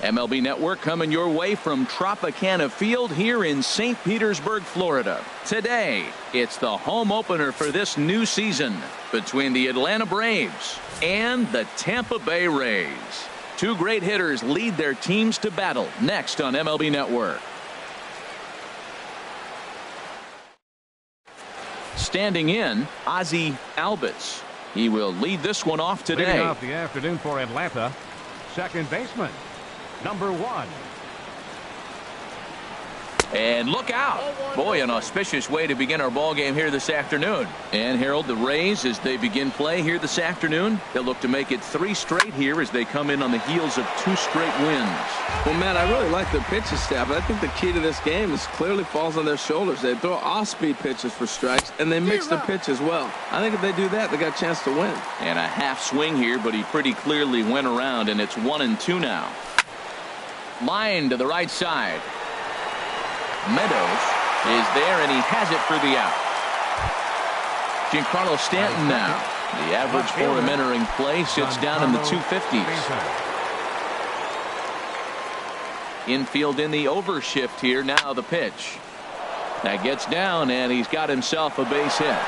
MLB Network coming your way from Tropicana Field here in St. Petersburg, Florida. Today, it's the home opener for this new season between the Atlanta Braves and the Tampa Bay Rays. Two great hitters lead their teams to battle next on MLB Network. Standing in, Ozzie Albies. He will lead this one off today. Leading off the afternoon for Atlanta, second baseman, number 1. And look out. Boy, an auspicious way to begin our ball game here this afternoon. And Harold, the Rays, as they begin play here this afternoon, they'll look to make it 3 straight here as they come in on the heels of 2 straight wins. Well, Matt, I really like their pitching staff, but I think the key to this game is clearly falls on their shoulders. They throw off-speed pitches for strikes, and they mix their pitch as well. I think if they do that, they got a chance to win. And a half swing here, but he pretty clearly went around, and it's 1-2 now. Line to the right side. Meadows is there, and he has it for the out. Giancarlo Stanton now. The average for him entering play sits down in the 250s. Infield in the overshift here. Now the pitch. That gets down, and he's got himself a base hit.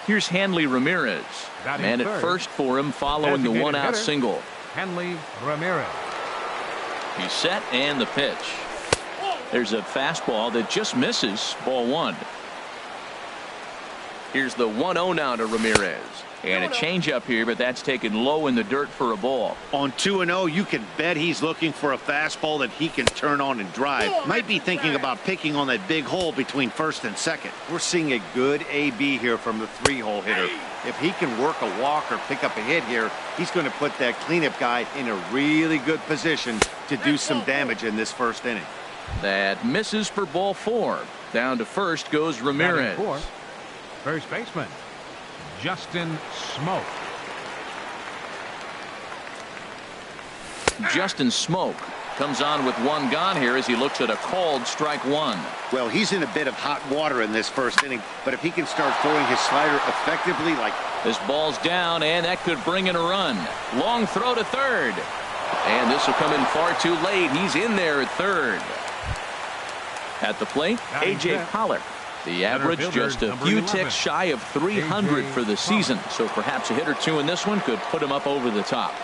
Here's Hanley Ramirez. Man at first for him following the 1-out single. Hanley Ramirez. He's set, and the pitch. There's a fastball that just misses. Ball 1. Here's the 1-0 now to Ramirez. And a changeup here, but that's taken low in the dirt for a ball. On 2-0, you can bet he's looking for a fastball that he can turn on and drive. Might be thinking about picking on that big hole between first and second. We're seeing a good AB here from the 3-hole hitter. If he can work a walk or pick up a hit here, he's going to put that cleanup guy in a really good position to do some damage in this first inning. That misses for ball 4. Down to first goes Ramirez. First baseman, Justin Smoke. Justin Smoke comes on with 1 gone here as he looks at a called strike 1. Well, he's in a bit of hot water in this first inning, but if he can start throwing his slider effectively, like this ball's down, and that could bring in a run. Long throw to third, and this will come in far too late. He's in there at third. At the plate, A.J. Pollock. The average just a few ticks shy of 300 for the season, so perhaps a hit or 2 in this one could put him up over the top.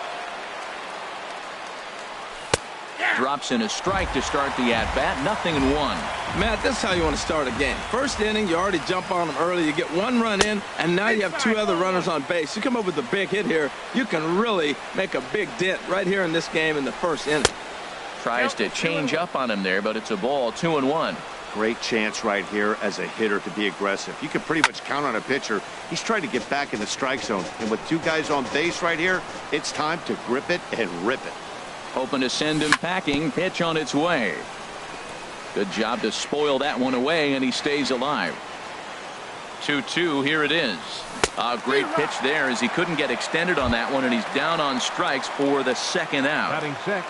Drops in a strike to start the at-bat. 0-1. Matt, this is how you want to start a game. First inning, you already jump on them early. You get 1 run in, and now you have 2 other runners on base. You come up with a big hit here, you can really make a big dent right here in this game in the first inning. Tries to change up on him there, but it's a ball. 2-1. Great chance right here as a hitter to be aggressive. You can pretty much count on a pitcher. He's trying to get back in the strike zone. And with 2 guys on base right here, it's time to grip it and rip it. Hoping to send him packing. Pitch on its way. Good job to spoil that one away, and he stays alive. 2-2. Here it is. A great pitch there as he couldn't get extended on that one, and he's down on strikes for the 2nd out. Batting 6.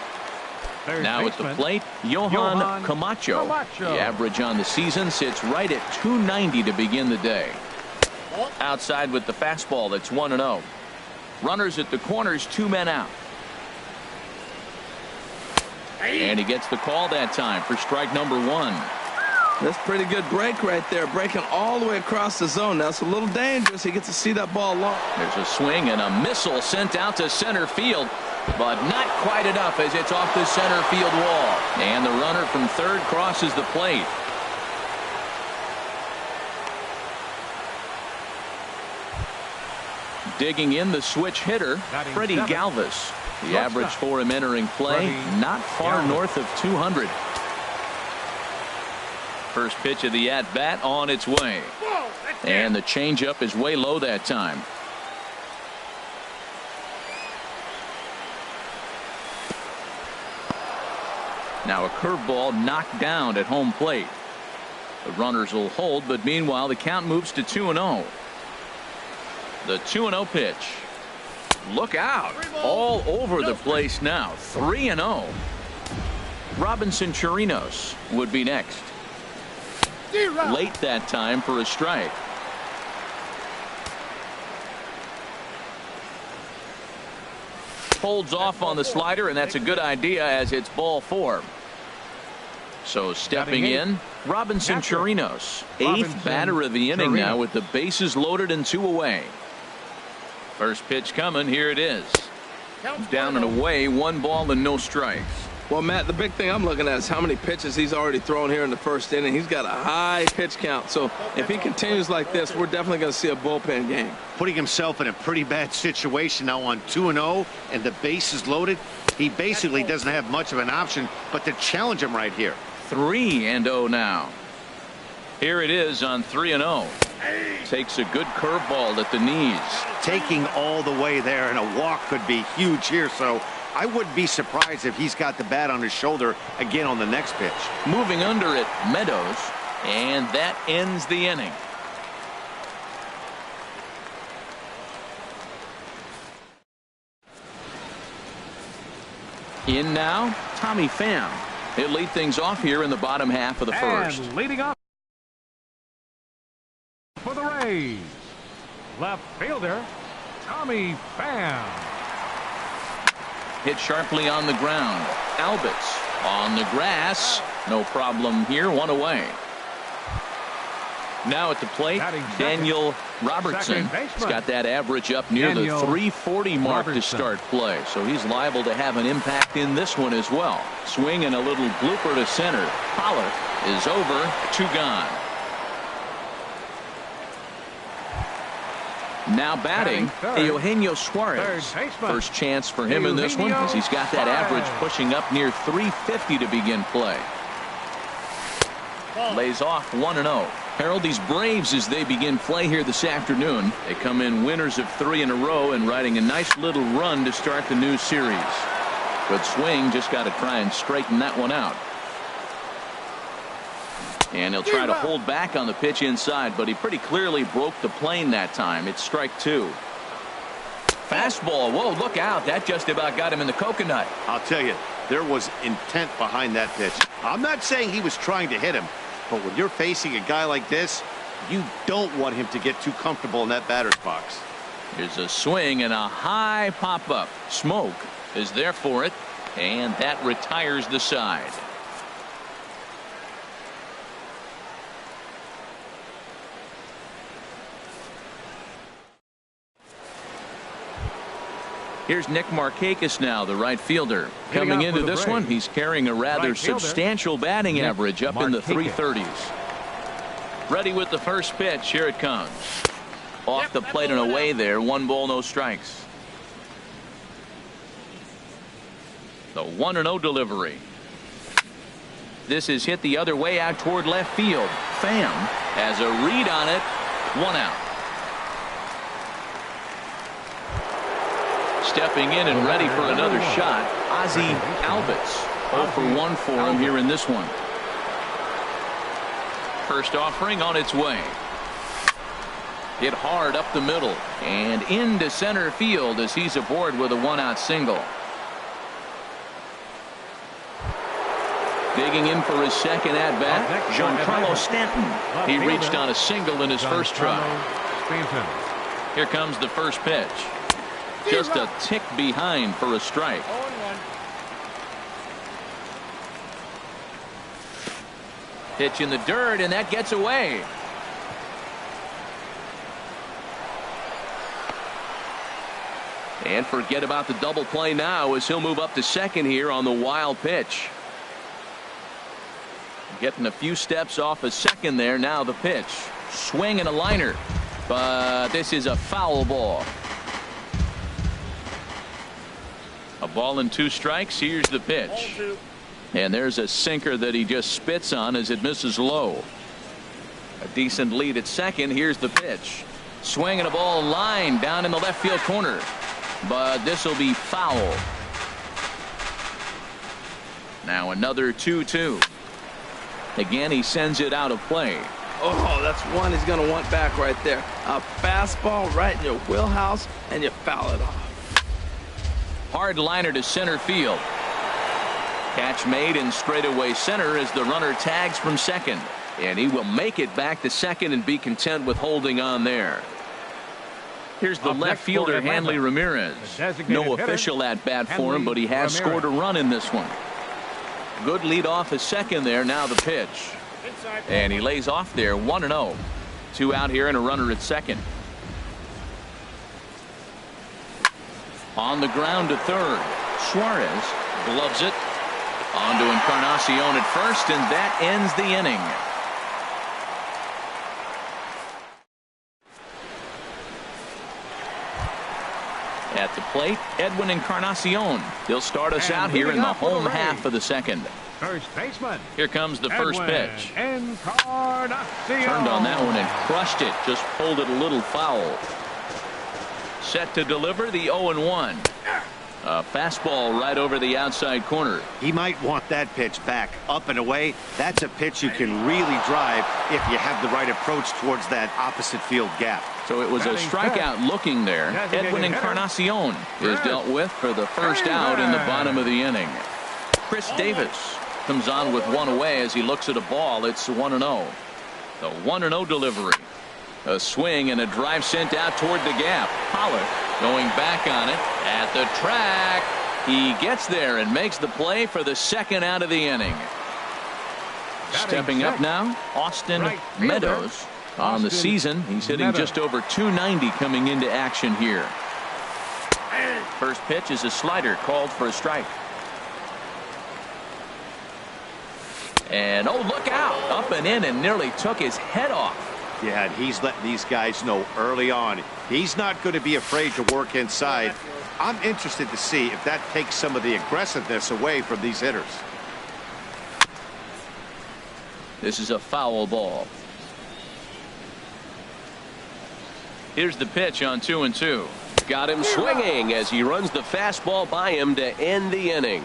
Now at the plate, Johan Camacho. The average on the season sits right at 290 to begin the day. Outside with the fastball. That's 1-0. Runners at the corners, 2 men out. And he gets the call that time for strike number 1. That's pretty good break right there, breaking all the way across the zone. Now it's a little dangerous. He gets to see that ball long. There's a swing and a missile sent out to center field, but not quite enough as it's off the center field wall. And the runner from third crosses the plate. Digging in the switch hitter, Freddie Galvis. The average for him entering play, not far north of 200. First pitch of the at-bat on its way. And the changeup is way low that time. Now a curveball knocked down at home plate. The runners will hold, but meanwhile the count moves to 2-0. The 2-0 pitch. Look out. All over the place now. 3-0. Robinson Chirinos would be next. Late that time for a strike. holds off on the slider, and that's a good idea as it's ball 4. So stepping in, Robinson Chirinos, 8th batter of the inning now with the bases loaded and 2 away. First pitch coming. Here it is. Down and away, 1 ball and no strikes. Well, Matt, the big thing I'm looking at is how many pitches he's already thrown here in the first inning. He's got a high pitch count. So if he continues like this, we're definitely going to see a bullpen game. Putting himself in a pretty bad situation now on 2-0 and the bases loaded. He basically doesn't have much of an option but to challenge him right here. 3-0 now. Here it is on 3-0. Takes a good curveball at the knees. Taking all the way there, and a walk could be huge here, so I wouldn't be surprised if he's got the bat on his shoulder again on the next pitch. Moving under it, Meadows, and that ends the inning. In now, Tommy Pham. He'll lead things off here in the bottom half of the first. And leading off for the Rays, left fielder Tommy Pham. Hit sharply on the ground. Albitz on the grass. No problem here. 1 away. Now at the plate, Daniel Robertson. He's got that average up near the 340 mark to start play. So he's liable to have an impact in this one as well. Swing and a little blooper to center. Pollock is over. 2 gone. Now batting, Eugenio Suarez. First chance for him in this one as he's got that average pushing up near 350 to begin play. Lays off 1-0. Harold, these Braves, as they begin play here this afternoon, they come in winners of 3 in a row and riding a nice little run to start the new series. Good swing, just got to try and straighten that one out. And he'll try to hold back on the pitch inside, but he pretty clearly broke the plane that time. It's strike 2. Fastball. Whoa, look out. That just about got him in the coconut. I'll tell you, there was intent behind that pitch. I'm not saying he was trying to hit him, but when you're facing a guy like this, you don't want him to get too comfortable in that batter's box. Here's a swing and a high pop-up. Smoke is there for it, and that retires the side. Here's Nick Markakis now, the right fielder. Coming into this one, he's carrying a rather substantial batting average up in the 330s. Ready with the first pitch. Here it comes. Off the plate and away there. 1 ball, no strikes. The 1-0 delivery. This is hit the other way out toward left field. Pham has a read on it. 1 out. Stepping in and ready for another shot, Ozzie Albitz. 0 for 1 for him here in this one. First offering on its way. Hit hard up the middle and into center field as he's aboard with a 1-out single. Digging in for his second at-bat, Giancarlo Stanton. He reached on a single in his first try. Here comes the first pitch. Just a tick behind for a strike. Pitch in the dirt, and that gets away. And forget about the double play now as he'll move up to second here on the wild pitch. Getting a few steps off a second there. Now the pitch. Swing and a liner. But this is a foul ball. A ball and 2 strikes. Here's the pitch. And there's a sinker that he just spits on as it misses low. A decent lead at second. Here's the pitch. Swing and a ball line down in the left field corner. But this will be foul. Now another 2-2. Again, he sends it out of play. Oh, that's one he's going to want back right there. A fastball right in your wheelhouse, and you foul it off. Hard liner to center field. Catch made in straightaway center as the runner tags from second. And he will make it back to second and be content with holding on there. Here's the Up left next for fielder, Atlanta, Hanley Ramirez. the designated No hitter, official at bat for him, Hanley but he has Ramirez. scored a run in this one. Good lead off his second there. Now the pitch. And he lays off there, 1-0. 2 out here and a runner at second. On the ground to third. Suarez gloves it. On to Encarnacion at first, and that ends the inning. At the plate, Edwin Encarnacion. He'll start us out here in the home half of the second. First baseman. Here comes the first Edwin pitch. Encarnacion. Turned on that one and crushed it. Just pulled it a little foul. Set to deliver the 0-1. A fastball right over the outside corner. He might want that pitch back up and away. That's a pitch you can really drive if you have the right approach towards that opposite field gap. So it was a strikeout looking there. Edwin Encarnacion is dealt with for the first out in the bottom of the inning. Chris Davis comes on with one away as he looks at a ball. It's 1-0. The 1-0 delivery. A swing and a drive sent out toward the gap. Pollock going back on it at the track. He gets there and makes the play for the second out of the inning. Stepping up now, Austin Meadows. On the season, he's hitting just over 290 coming into action here. First pitch is a slider called for a strike. And oh, look out! Up and in and nearly took his head off. Yeah, and he's letting these guys know early on he's not going to be afraid to work inside. I'm interested to see if that takes some of the aggressiveness away from these hitters. This is a foul ball. Here's the pitch on 2-2. Got him swinging as he runs the fastball by him to end the inning.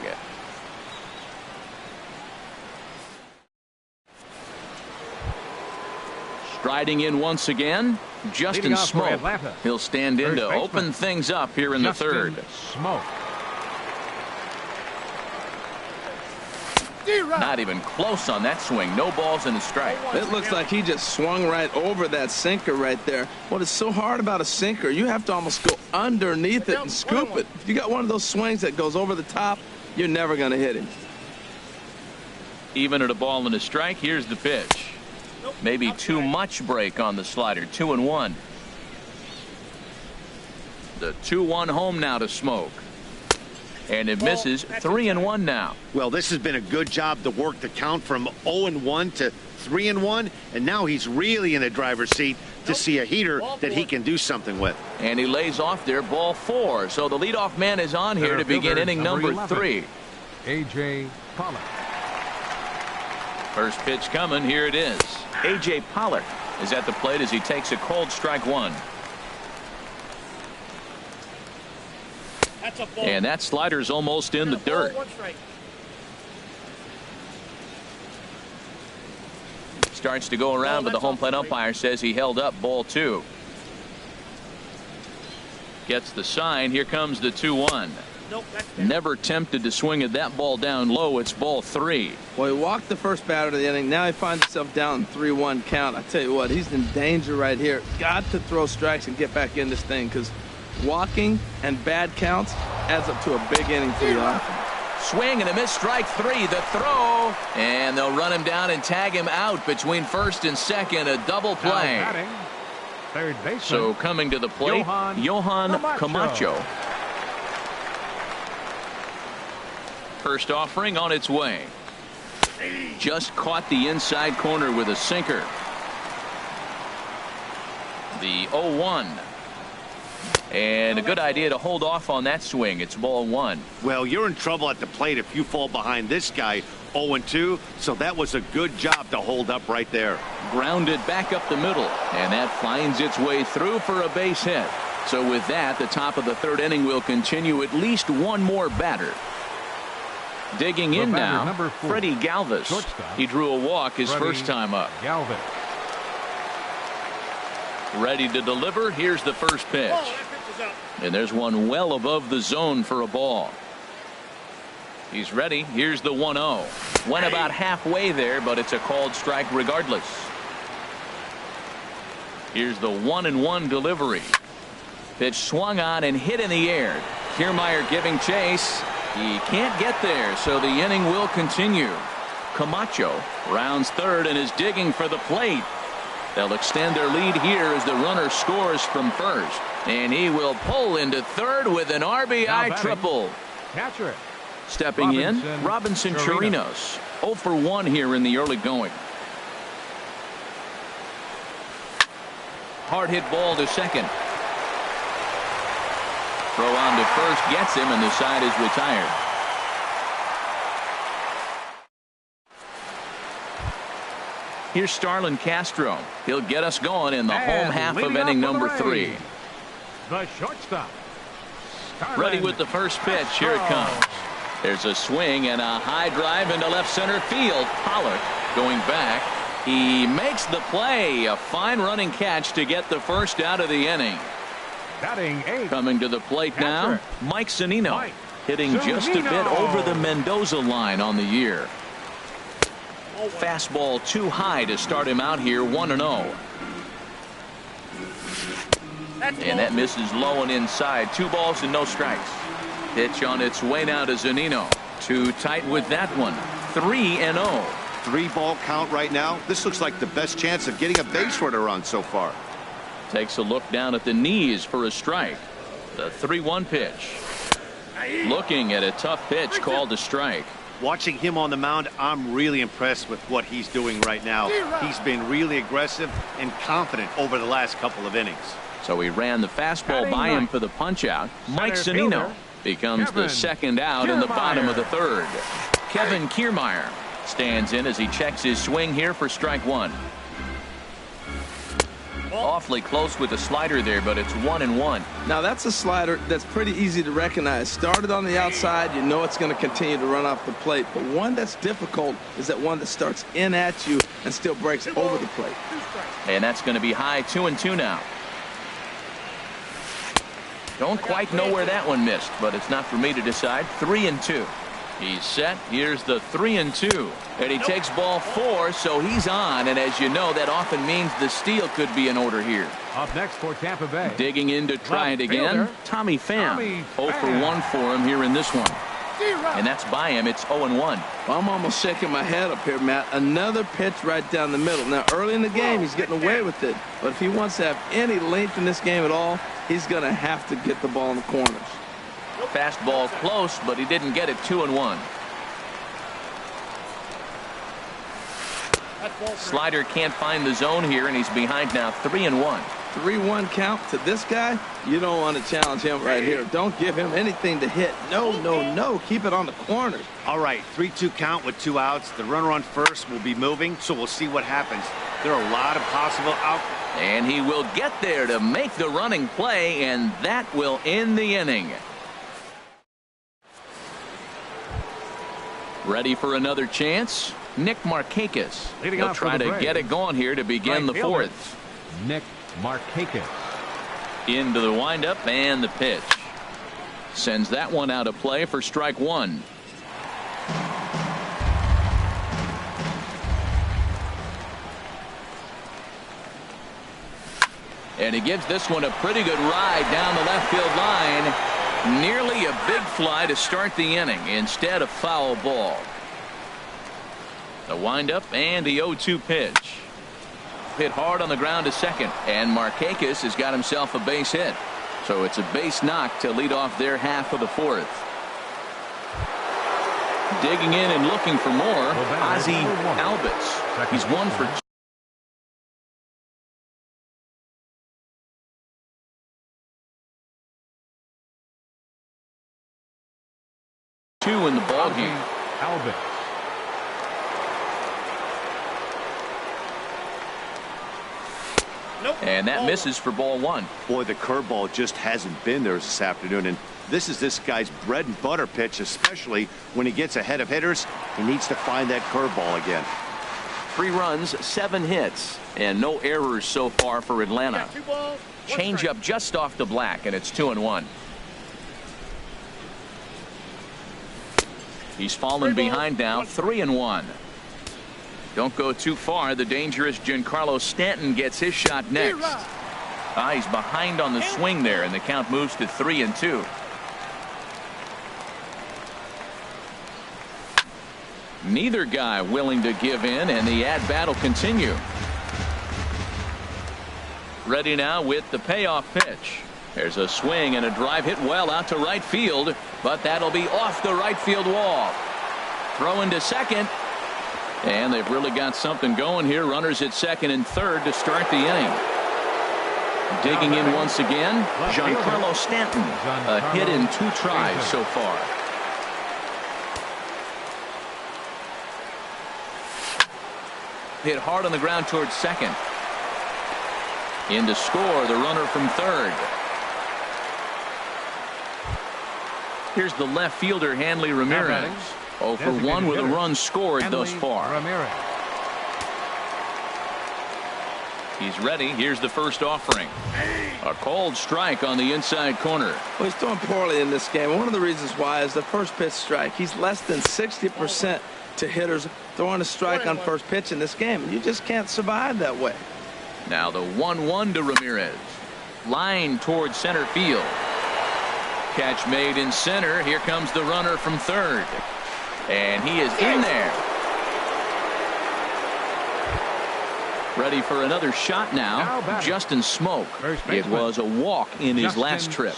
Striding in once again, Justin Smoke. He'll stand in to open things up here in the third. Smoke. Not even close on that swing. No balls and a strike. It looks like he just swung right over that sinker right there. What is so hard about a sinker, you have to almost go underneath it and scoop it. If you got one of those swings that goes over the top, you're never going to hit him. Even at a ball and a strike, here's the pitch. Maybe too much break on the slider. 2-1. The 2-1 home now to Smoke. And it misses. 3-1 now. Well, this has been a good job to work the count from 0-1 to 3-1, and now he's really in the driver's seat to see a heater that he can do something with. And he lays off there, ball 4. So the leadoff man is on here to begin inning number 3. A.J. Pollock. First pitch coming. Here it is. A.J. Pollock is at the plate as he takes a cold strike 1. And that slider's almost in the dirt. Starts to go around, but the home plate umpire says he held up ball 2. Gets the sign. Here comes the 2-1. Never tempted to swing at that ball down low. It's ball 3. Well, he walked the first batter of the inning. Now he finds himself down 3-1 count. I tell you what, he's in danger right here. Got to throw strikes and get back in this thing, because walking and bad counts adds up to a big inning for the offense. Swing and a miss, strike 3. The throw, and they'll run him down and tag him out between first and second. A double play. Third baseman. So coming to the plate, Johan Camacho. First offering on its way. Just caught the inside corner with a sinker. The 0-1. And a good idea to hold off on that swing. It's ball 1. Well, you're in trouble at the plate if you fall behind this guy 0-2. So that was a good job to hold up right there. Grounded back up the middle. And that finds its way through for a base hit. So with that, the top of the third inning will continue. At least one more batter. Digging in now, Freddie Galvis. He drew a walk his first time up. Galvis. Ready to deliver. Here's the first pitch. And there's one well above the zone for a ball. He's ready. Here's the 1-0. Went about halfway there, but it's a called strike regardless. Here's the 1-1 delivery. Pitch swung on and hit in the air. Kiermaier giving chase. He can't get there, so the inning will continue. Camacho rounds third and is digging for the plate. They'll extend their lead here as the runner scores from first. And he will pull into third with an RBI triple. Catcher. Stepping in, Robinson Chirinos. 0 for 1 here in the early going. Hard hit ball to second. Throw on to first gets him, and the side is retired. Here's Starlin Castro. He'll get us going in the home half of inning number 3. The shortstop. Starlin Ready with the first pitch. Here it comes. There's a swing and a high drive into left center field. Pollock going back. He makes the play. A fine running catch to get the first out of the inning. Batting 8. Coming to the plate now, Mike Zunino. Hitting just a bit over the Mendoza line on the year. Fastball too high to start him out here, 1-0. And that misses low and inside. 2 balls and no strikes. Pitch on its way now to Zunino. Too tight with that one. 3-0. 3-ball count right now. This looks like the best chance of getting a base runner on so far. Takes a look down at the knees for a strike. The 3-1 pitch. Looking at a tough pitch called a strike. Watching him on the mound, I'm really impressed with what he's doing right now. He's been really aggressive and confident over the last couple of innings. So he ran the fastball by him for the punch out. Mike Zunino becomes the second out in the bottom of the third. Kevin Kiermaier stands in as he checks his swing here for strike 1. Awfully close with the slider there, but it's 1-1. Now that's a slider that's pretty easy to recognize. Started on the outside, you know it's going to continue to run off the plate. But one that's difficult is that one that starts in at you and still breaks over the plate. And that's going to be high, 2-2 now. Don't quite know where that one missed, but it's not for me to decide. 3-2. He's set. Here's the 3-2. And he takes ball 4, so he's on. And as you know, that often means the steal could be in order here. Up next for Tampa Bay. Digging in to try it again. Tommy Pham. 0 for 1 for him here in this one. And that's by him. It's 0-1. Well, I'm almost shaking my head up here, Matt. Another pitch right down the middle. Now, early in the game, he's getting away with it. But if he wants to have any length in this game at all, he's going to have to get the ball in the corners. Fastball close, but he didn't get it. 2-1. Slider can't find the zone here, and he's behind now. 3-1. 3-1 count to this guy. You don't want to challenge him right here. Don't give him anything to hit. No. Keep it on the corners. All right, 3-2 count with 2 outs. The runner on first will be moving, so we'll see what happens. There are a lot of possible outcomes. And he will get there to make the running play, and that will end the inning. Ready for another chance? Nick Markakis. He'll try to get it going here to begin the 4th. Nick Markakis. Into the windup and the pitch. Sends that one out of play for strike 1. And he gives this one a pretty good ride down the left field line. Nearly a big fly to start the inning instead of foul ball. The windup and the 0-2 pitch. Hit hard on the ground to second, and Markakis has got himself a base hit. So it's a base knock to lead off their half of the 4th. Digging in and looking for more, Ozzie Albies. He's 1 for 2 in the ball game. Albies. And that misses for ball 1. Boy, the curveball just hasn't been there this afternoon, and this is this guy's bread and butter pitch, especially when he gets ahead of hitters. He needs to find that curveball again. 3 runs, 7 hits, and no errors so far for Atlanta. Change up just off the black, and it's 2-1. He's fallen behind now, 3-1. Don't go too far. The dangerous Giancarlo Stanton gets his shot next. He's behind on the swing there, and the count moves to 3-2. Neither guy willing to give in, and the at-bat will continue. Ready now with the payoff pitch. There's a swing and a drive hit well out to right field, but that'll be off the right field wall. Throw into second, and they've really got something going here. Runners at second and third to start the inning. Digging in once again, Giancarlo Stanton. A hit in 2 tries so far. Hit hard on the ground towards second. In to score, the runner from third. Here's the left fielder, Hanley Ramirez. 0 for 1 with a run scored thus far. He's ready. Here's the first offering. A cold strike on the inside corner. Well, he's throwing poorly in this game. One of the reasons why is the first pitch strike. He's less than 60% to hitters throwing a strike on first pitch in this game. You just can't survive that way. Now the 1-1 to Ramirez. Line towards center field. Catch made in center. Here comes the runner from third. And he is in there. Ready for another shot now. Justin Smoke. It was a walk in his last trip.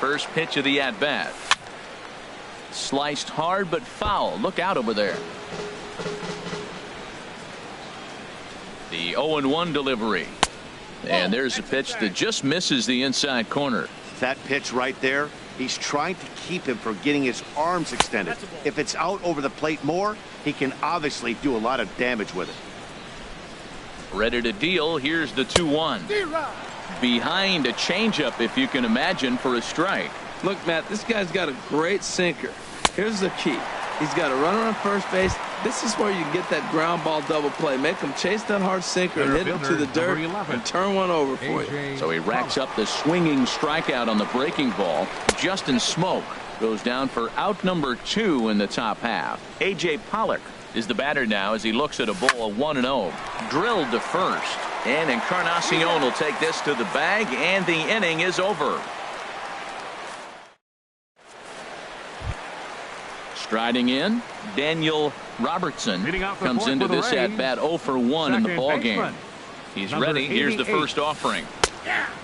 First pitch of the at-bat. Sliced hard but foul. Look out over there. The 0-1 delivery. And there's a pitch that just misses the inside corner. That pitch right there, he's trying to keep him from getting his arms extended. If it's out over the plate more, he can obviously do a lot of damage with it. Ready to deal. Here's the 2-1. Behind a changeup, if you can imagine, for a strike. Look, Matt, this guy's got a great sinker. Here's the key. He's got a runner on first base. This is where you get that ground ball double play. Make him chase that hard sinker and hit him to the dirt and turn one over for you. So he racks up the swinging strikeout on the breaking ball. Justin Smoke goes down for out number 2 in the top half. A.J. Pollock is the batter now as he looks at a ball 1-0. Drilled to first. And Encarnacion will take this to the bag, and the inning is over. Striding in, Daniel Robertson comes into this at-bat 0 for 1 in the ballgame. He's ready. Here's the first offering.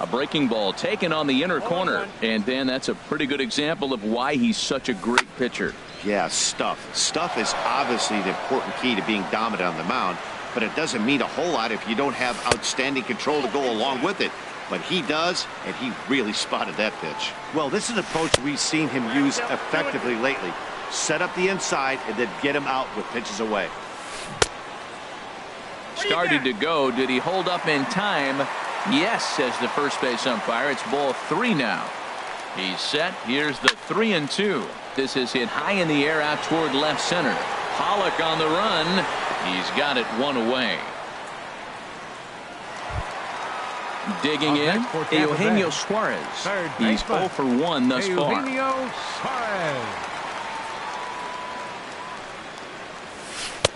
A breaking ball taken on the inner corner. And Dan, that's a pretty good example of why he's such a great pitcher. Yeah, stuff. Stuff is obviously the important key to being dominant on the mound, but it doesn't mean a whole lot if you don't have outstanding control to go along with it. But he does, and he really spotted that pitch. Well, this is an approach we've seen him use effectively lately. Set up the inside and then get him out with pitches away. Started to go. Did he hold up in time? Yes, says the first base umpire. It's ball 3 now. He's set. Here's the 3-2. This is hit high in the air out toward left center. Pollock on the run. He's got it 1 away. Digging in, Eugenio Suarez. He's 0 for 1 thus far.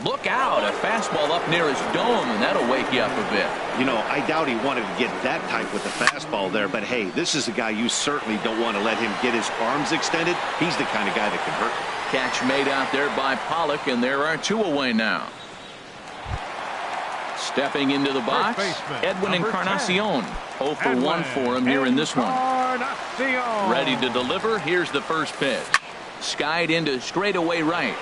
Look out, a fastball up near his dome, and that'll wake you up a bit. You know, I doubt he wanted to get that type with the fastball there, but hey, this is a guy you certainly don't want to let him get his arms extended. He's the kind of guy that can hurt you. Catch made out there by Pollock, and there are 2 away now. Stepping into the box, Edwin Encarnacion. 0 for 1 for him here in this one. Ready to deliver. Here's the first pitch. Skied into straightaway right.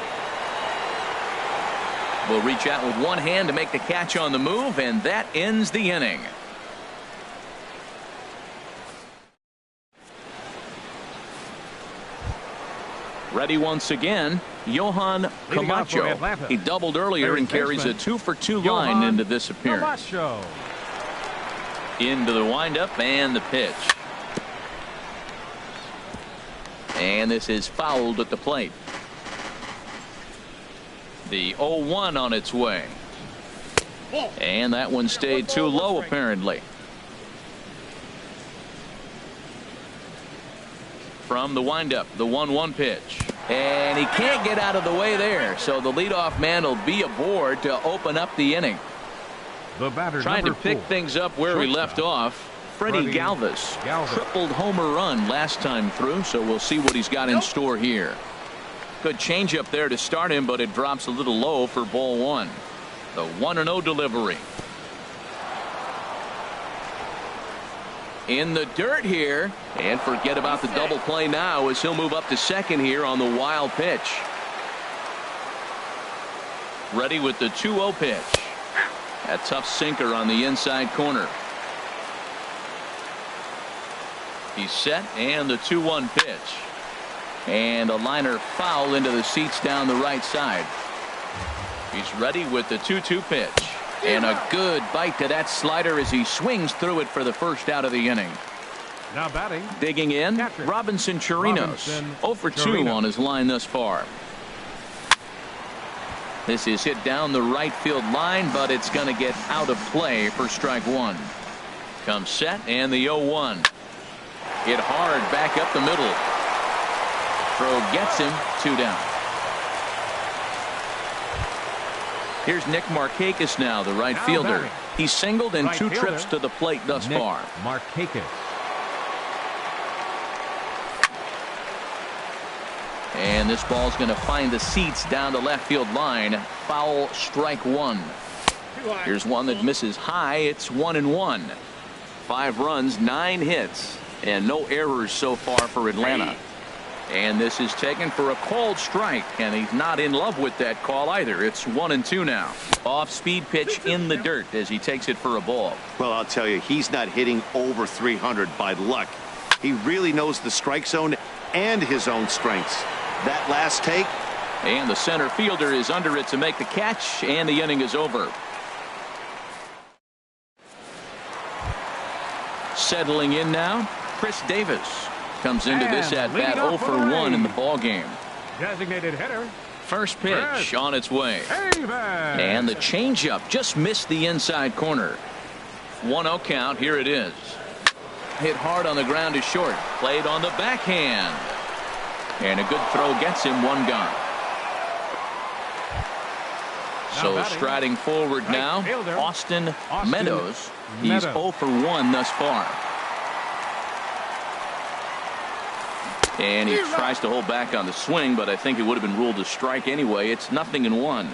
Will reach out with one hand to make the catch on the move, and that ends the inning. Ready once again, Johan Camacho. He doubled earlier and carries a 2 for 2 line into this appearance. Into the windup and the pitch. And this is fouled at the plate. The 0-1 on its way. And that one stayed too low apparently. From the windup, the 1-1 pitch. And he can't get out of the way there. So the leadoff man will be aboard to open up the inning. The batter, Trying to number pick 4. things up where we left off. Freddie Galvis. Tripled homer run last time through, so we'll see what he's got in store here. Good changeup there to start him, but it drops a little low for ball 1. The 1-0 delivery. In the dirt here, and forget about the double play now as he'll move up to second here on the wild pitch. Ready with the 2-0 pitch. A tough sinker on the inside corner. He's set, and the 2-1 pitch. And a liner foul into the seats down the right side. He's ready with the 2-2 pitch. And a good bite to that slider as he swings through it for the first out of the inning. Now batting. Digging in, Catcher. Robinson Chirinos. 0 for 2 on his line thus far. This is hit down the right field line, but it's going to get out of play for strike 1. Comes set, and the 0-1. Hit hard back up the middle. Throw gets him, 2 down. Here's Nick Markakis now, the right fielder. He's singled in 2 trips to the plate thus far. Markakis. And this ball's going to find the seats down the left field line. Foul, strike 1. Here's one that misses high. It's 1-1. 5 runs, 9 hits, and no errors so far for Atlanta. And this is taken for a called strike, and he's not in love with that call either. It's 1-2 now. Off speed pitch in the dirt as he takes it for a ball. Well, I'll tell you, he's not hitting over 300 by luck. He really knows the strike zone and his own strengths. That last take. And the center fielder is under it to make the catch, and the inning is over. Settling in now, Chris Davis. Comes into this at bat 0 for 1 in the ball game. Designated hitter. First pitch on its way. Davis. And the changeup just missed the inside corner. 1-0 count. Here it is. Hit hard on the ground to short. Played on the backhand. And a good throw gets him, 1 gone. So striding forward now, Austin Meadows. He's 0 for 1 thus far. And he tries to hold back on the swing, but I think it would have been ruled a strike anyway. It's 0-1.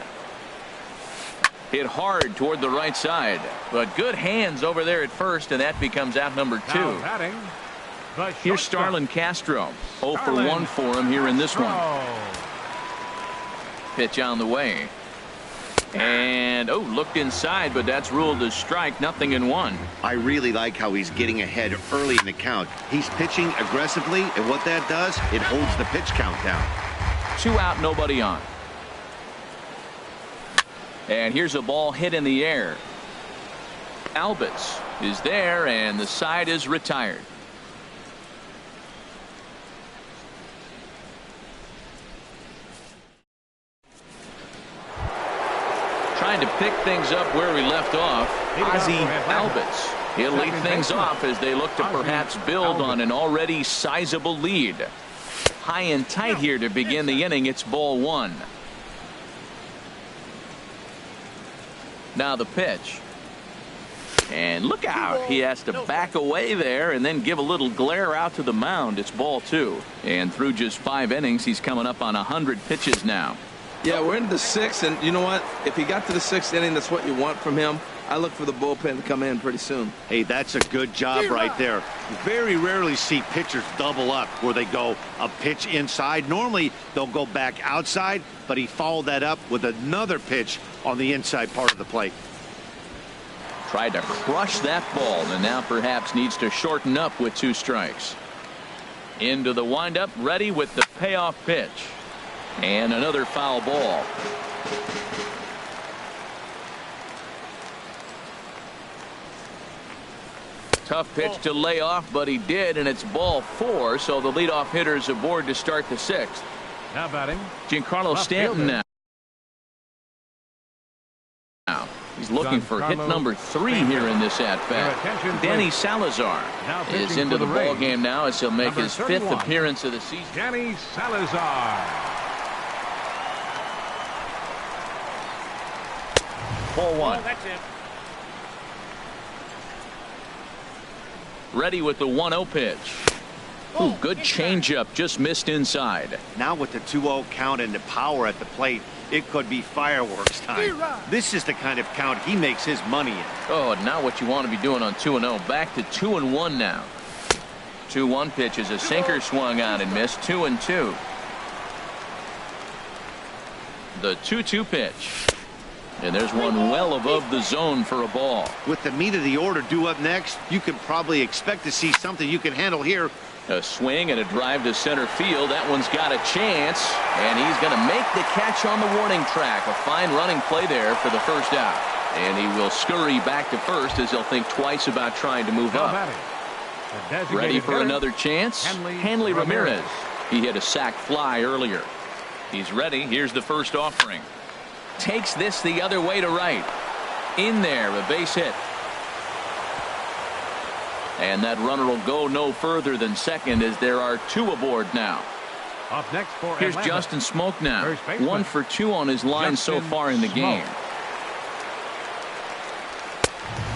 Hit hard toward the right side, but good hands over there at first, and that becomes out number 2. Here's Starlin Castro. 0 for 1 for him here in this one. Pitch on the way. And looked inside, but that's ruled a strike. 0-1. I really like how he's getting ahead early in the count. He's pitching aggressively, and what that does, it holds the pitch count down. 2 out, nobody on. And here's a ball hit in the air. Albitz is there, and the side is retired. Trying to pick things up where we left off, Ozzie Albitz. He'll lead things off as they look to perhaps build on an already sizable lead. High and tight here to begin the inning. It's ball 1. Now the pitch. And look out. He has to back away there and then give a little glare out to the mound. It's ball 2. And through just 5 innings, he's coming up on 100 pitches now. Yeah, we're into the 6th, and you know what? If he got to the 6th inning, that's what you want from him. I look for the bullpen to come in pretty soon. Hey, that's a good job right there. Very rarely see pitchers double up where they go a pitch inside. Normally, they'll go back outside, but he followed that up with another pitch on the inside part of the plate. Tried to crush that ball, and now perhaps needs to shorten up with 2 strikes. Into the windup, ready with the payoff pitch. And another foul ball. Tough pitch to lay off, but he did, and it's ball 4, so the leadoff hitter is aboard to start the 6th. Now batting, Giancarlo Stanton now. He's looking for hit number 3 here in this at-bat. Danny Salazar is into the ball game now as he'll make his 5th appearance of the season. Danny Salazar. Ball 1. Ready with the 1-0 pitch. Ooh, good changeup, just missed inside. Now with the 2-0 count and the power at the plate, it could be fireworks time. This is the kind of count he makes his money in. Oh, and now what you want to be doing on 2-0. Back to 2-1 now. 2-1 pitch is a sinker swung on and missed. 2-2. The 2-2 pitch. And there's one well above the zone for a ball. With the meat of the order due up next, you can probably expect to see something you can handle here. A swing and a drive to center field. That one's got a chance, and he's going to make the catch on the warning track. A fine running play there for the first out. And he will scurry back to first as he'll think twice about trying to move up. Ready for another chance? Hanley Ramirez. He hit a sac fly earlier. He's ready. Here's the first offering. Takes this the other way to right. In there, a base hit. And that runner will go no further than second as there are 2 aboard now. Up next for Here's Atlanta. Justin Smoke now. 1 for 2 on his line so far in the game.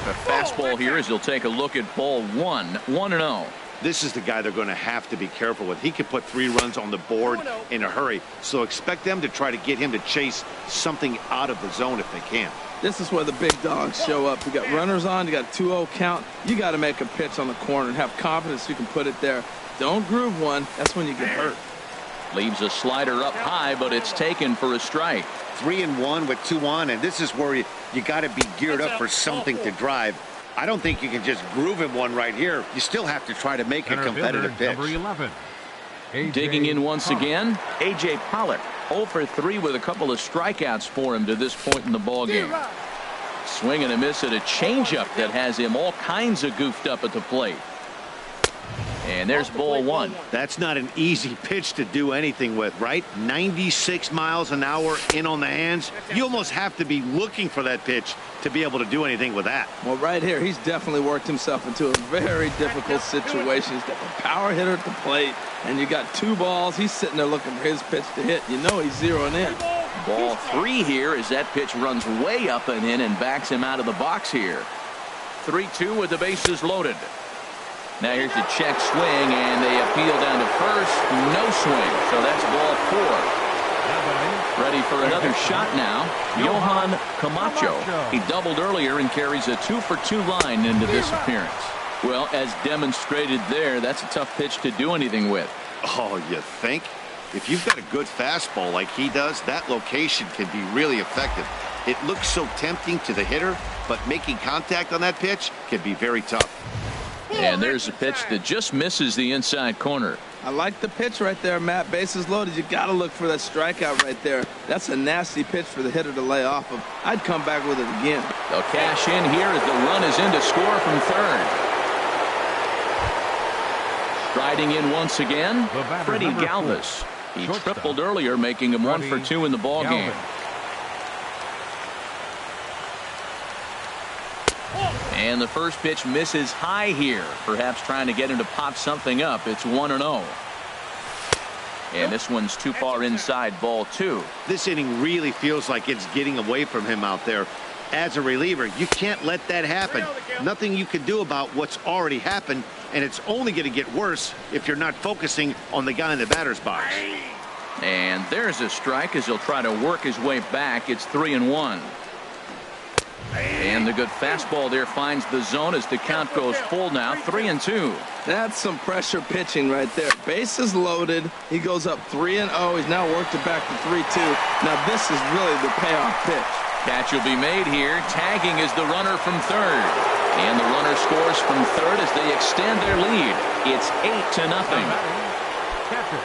A fastball here as he'll take a look at ball 1. 1-0. This is the guy they're going to have to be careful with. He can put 3 runs on the board in a hurry, so expect them to try to get him to chase something out of the zone if they can. This is where the big dogs show up. You got runners on, you got a 2-0 count. You got to make a pitch on the corner and have confidence you can put it there. Don't groove one. That's when you get hurt. Leaves a slider up high, but it's taken for a strike. 3-1 with 2 on, and this is where you got to be geared up for something to drive. I don't think you can just groove him one right here. You still have to try to make a competitive pitch. Number 11. Digging in once again, A.J. Pollock. 0 for 3 with a couple of strikeouts for him to this point in the ballgame. Swing and a miss at a changeup that has him all kinds of goofed up at the plate. And there's ball 1. That's not an easy pitch to do anything with, right? 96 miles an hour in on the hands. You almost have to be looking for that pitch to be able to do anything with that. Well, right here, he's definitely worked himself into a very difficult situation. He's got the power hitter at the plate, and you got 2 balls. He's sitting there looking for his pitch to hit. You know he's zeroing in. Ball 3 here as that pitch runs way up and in and backs him out of the box here. 3-2 with the bases loaded. Now here's the check swing, and they appeal down to first. No swing, so that's ball 4. Ready for another shot now. Johan Camacho. He doubled earlier and carries a 2 for 2 line into this appearance. Well, as demonstrated there, that's a tough pitch to do anything with. Oh, you think? If you've got a good fastball like he does, that location can be really effective. It looks so tempting to the hitter, but making contact on that pitch can be very tough. And there's a pitch that just misses the inside corner. I like the pitch right there, Matt. Bases loaded. You got to look for that strikeout right there. That's a nasty pitch for the hitter to lay off of. I'd come back with it again. They'll cash in here as the run is in to score from third. Striding in once again, Freddie Galvis. He tripled earlier, making him 1 for 2 in the ballgame. And the first pitch misses high here, perhaps trying to get him to pop something up. It's 1-0. And this one's too far inside, ball 2. This inning really feels like it's getting away from him out there. As a reliever, you can't let that happen. Nothing you can do about what's already happened, and it's only going to get worse if you're not focusing on the guy in the batter's box. And there's a strike as he'll try to work his way back. It's 3-1. And the good fastball there finds the zone as the count goes full now. 3-2. That's some pressure pitching right there. Bases loaded. He goes up 3-0. He's now worked it back to 3-2. Now this is really the payoff pitch. Catch will be made here. Tagging is the runner from third. And the runner scores from third as they extend their lead. It's 8-0.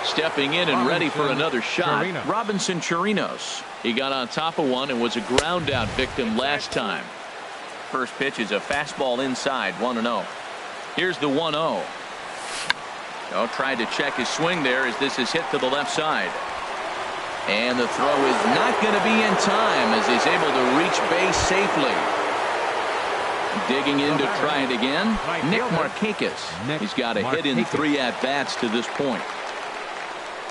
Stepping in and ready for another shot, Robinson Chirinos. He got on top of one and was a ground out victim last time. First pitch is a fastball inside, 1-0. Here's the 1-0. Oh, tried to check his swing there as this is hit to the left side. And the throw is not going to be in time as he's able to reach base safely. Digging in to try it again, Nick Markakis. He's got a hit in 3 at-bats to this point.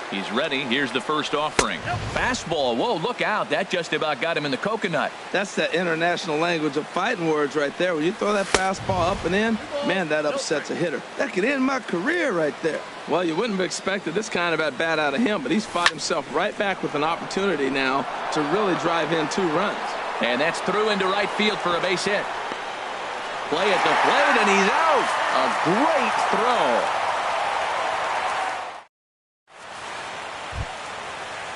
He's ready. Here's the first offering. Fastball. Whoa, look out. That just about got him in the coconut. That's that international language of fighting words right there. When you throw that fastball up and in, man, that upsets a hitter. That could end my career right there. Well, you wouldn't have expected this kind of at bat out of him, but he's fought himself right back with an opportunity now to really drive in 2 runs. And that's through into right field for a base hit. Play at the plate, and he's out. A great throw.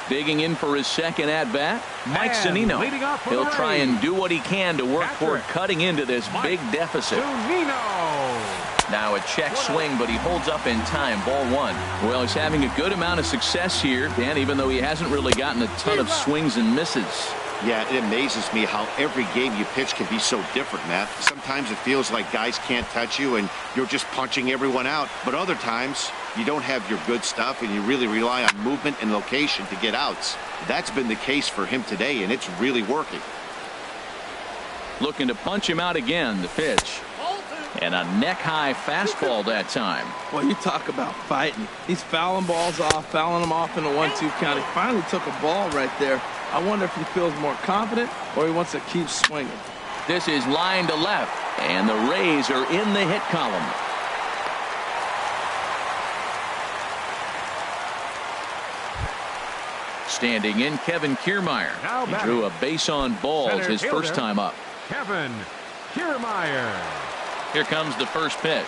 Digging in for his second at-bat, Mike Zunino. He'll try and do what he can to work toward cutting into this big deficit. Now a check swing, but he holds up in time. Ball 1. Well, he's having a good amount of success here, Dan, even though he hasn't really gotten a ton of swings and misses. Yeah, it amazes me how every game you pitch can be so different, Matt. Sometimes it feels like guys can't touch you and you're just punching everyone out. But other times, you don't have your good stuff and you really rely on movement and location to get outs. That's been the case for him today, and it's really working. Looking to punch him out again, the pitch. And a neck-high fastball that time. Well, you talk about fighting. He's fouling balls off, fouling them off in a 1-2 count. He finally took a ball right there. I wonder if he feels more confident or he wants to keep swinging. This is line to left, and the Rays are in the hit column. Standing in, Kevin Kiermaier. He drew a base on balls his first time up. Kevin Kiermaier. Here comes the first pitch.